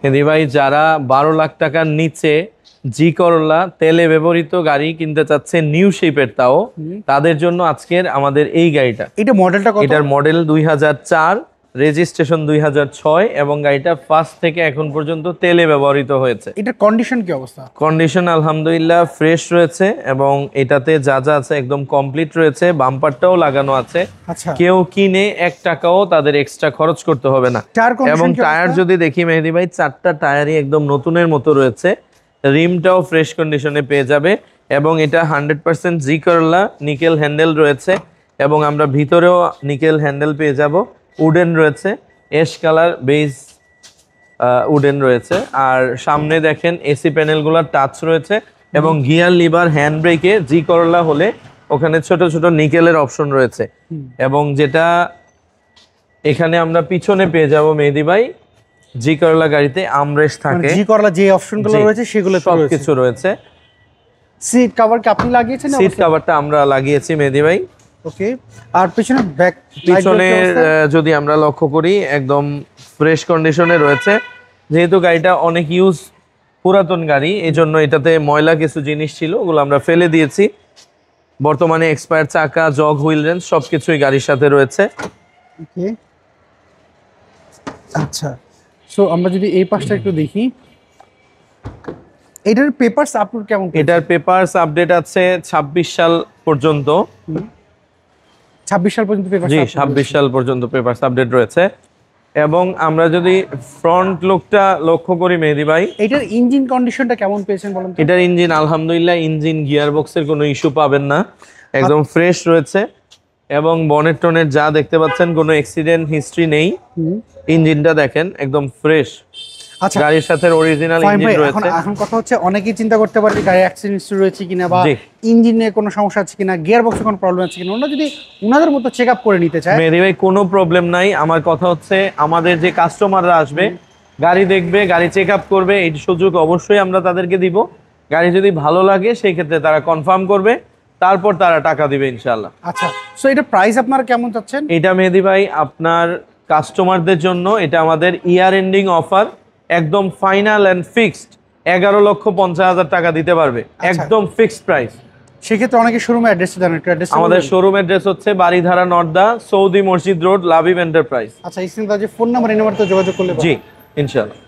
মেহেদি ভাই, যারা 12 লাখ টাকার নিচে জি করলা তেলে ব্যবহৃত গাড়ি কিনতে চাচ্ছে নিউ শেপের, তাও তাদের জন্য আজকের আমাদের এই গাড়িটা। এটা মডেলটা কত? এটার মডেল 2004, রেজিস্ট্রেশন 2006 এবং গাড়িটা ফার্স্ট থেকে এখন পর্যন্ত তেলে ব্যবহৃত হয়েছে। এটার কন্ডিশন কি অবস্থা? কন্ডিশন আলহামদুলিল্লাহ ফ্রেশ রয়েছে এবং এটাতে যা যা আছে একদম কমপ্লিট রয়েছে। বাম্পারটাও লাগানো আছে। আচ্ছা, কেউ কিনে 1 টাকাও তাদের এক্সট্রা খরচ করতে হবে না। এবং টায়ার যদি দেখি মেহেদি ভাই, 4টা টায়ারই একদম নতুনের মতো রয়েছে। রিমটাও ফ্রেশ কন্ডিশনে পেয়ে যাবে এবং এটা 100% জি করলা নিকেল হ্যান্ডেল রয়েছে এবং আমরা ভিতরেও নিকেল হ্যান্ডেল পেয়ে যাব। উডেন রয়েছে, অ্যাশ কালার বেজ উডেন রয়েছে। আর সামনে দেখেন এসি প্যানেলগুলোর টাচ রয়েছে এবং গিয়ার লিভার হ্যান্ড ব্রেকে জি করলা হলে ওখানে ছোট ছোট নিকেলের অপশন রয়েছে। এবং যেটা এখানে আমরা পিছনে পেয়ে যাব মেহেদি ভাই, জি করলা গাড়িতে আমরেস্ট থাকে, জি করলা যে অপশনগুলো রয়েছে সেগুলো সবকিছু রয়েছে। সিট কভার কি আপনি লাগিয়েছেন? সিট কভারটা আমরা লাগিয়েছি মেহেদি ভাই। ওকে, আর পিছনে পিছনের যদি আমরা লক্ষ্য করি একদম ফ্রেশ কন্ডিশনে রয়েছে। যেহেতু গাড়িটা অনেক ইউজ পুরাতন গাড়ি, এই জন্য এটাতে ময়লা কিছু জিনিস ছিল, ওগুলো আমরা ফেলে দিয়েছি। বর্তমানে এক্সপায়ার চাকা, জগ, হুইল রেঞ্চ সবকিছুই গাড়ির সাথে রয়েছে। ওকে, আচ্ছা, সো আমরা যদি এই পাশটা একটু দেখি, এটার পেপারস আপলোড কেমন? এটার পেপারস আপডেট আছে 26 সাল পর্যন্ত। 26 সাল পর্যন্ত পেপারস? জি, 26 সাল পর্যন্ত পেপারস আপডেট রয়েছে। এবং আমরা যদি ফ্রন্ট লুকটা লক্ষ্য করি মেহেদি ভাই, এটার ইঞ্জিন কন্ডিশনটা কেমন পেয়েছেন বলুন তো? এটার ইঞ্জিন আলহামদুলিল্লাহ, ইঞ্জিন গিয়ার বক্সের কোনো ইস্যু পাবেন না, একদম ফ্রেশ রয়েছে। এবং বনেট টনের যা দেখতে পাচ্ছেন কোনো অ্যাক্সিডেন্ট হিস্ট্রি নেই। ইঞ্জিনটা দেখেন একদম ফ্রেশ। আচ্ছা, গাড়ির সাথে অরিজিনাল ইঞ্জিন রয়েছে। এখন কথা হচ্ছে অনেকেই চিন্তা করতে পারে গাড়ি অ্যাক্সিডেন্ট হিস্ট্রি রয়েছে কিনা বা ইঞ্জিনে কোনো সমস্যা আছে কিনা, গিয়ার বক্সে কোনো প্রবলেম আছে কিনা, ওরা যদি ওনাদের মতো চেক আপ করে নিতে চায়। মেহেদি ভাই, কোনো প্রবলেম নাই। আমার কথা হচ্ছে আমাদের যে কাস্টমাররা আসবে, গাড়ি দেখবে, গাড়ি চেক আপ করবে, এই সুযোগ অবশ্যই আমরা তাদেরকে দিব। গাড়ি যদি ভালো লাগে সেই ক্ষেত্রে তারা কনফার্ম করবে, তারপর তারা টাকা দিবে ইনশাআল্লাহ। আচ্ছা, সো এটা প্রাইস আপনারা কেমন চাচ্ছেন? এটা মেহেদি ভাই আপনার কাস্টমারদের জন্য এটা আমাদের ইয়ার এন্ডিং অফার, একদম ফাইনাল এন্ড ফিক্সড 11,50,000 টাকা দিতে পারবে, একদম ফিক্সড প্রাইস। সেক্ষেত্রে অনেকে শোরুমের অ্যাড্রেসটা জানেন, একটু অ্যাড্রেস? আমাদের শোরুম অ্যাড্রেস হচ্ছে বাড়িধারা নর্দা, সৌদি মসজিদ রোড, লাবিব এন্টারপ্রাইজ। আচ্ছা, এই ফোন নাম্বার, এই নাম্বারতে যোগাযোগ করলে? জি, ইনশাআল্লাহ।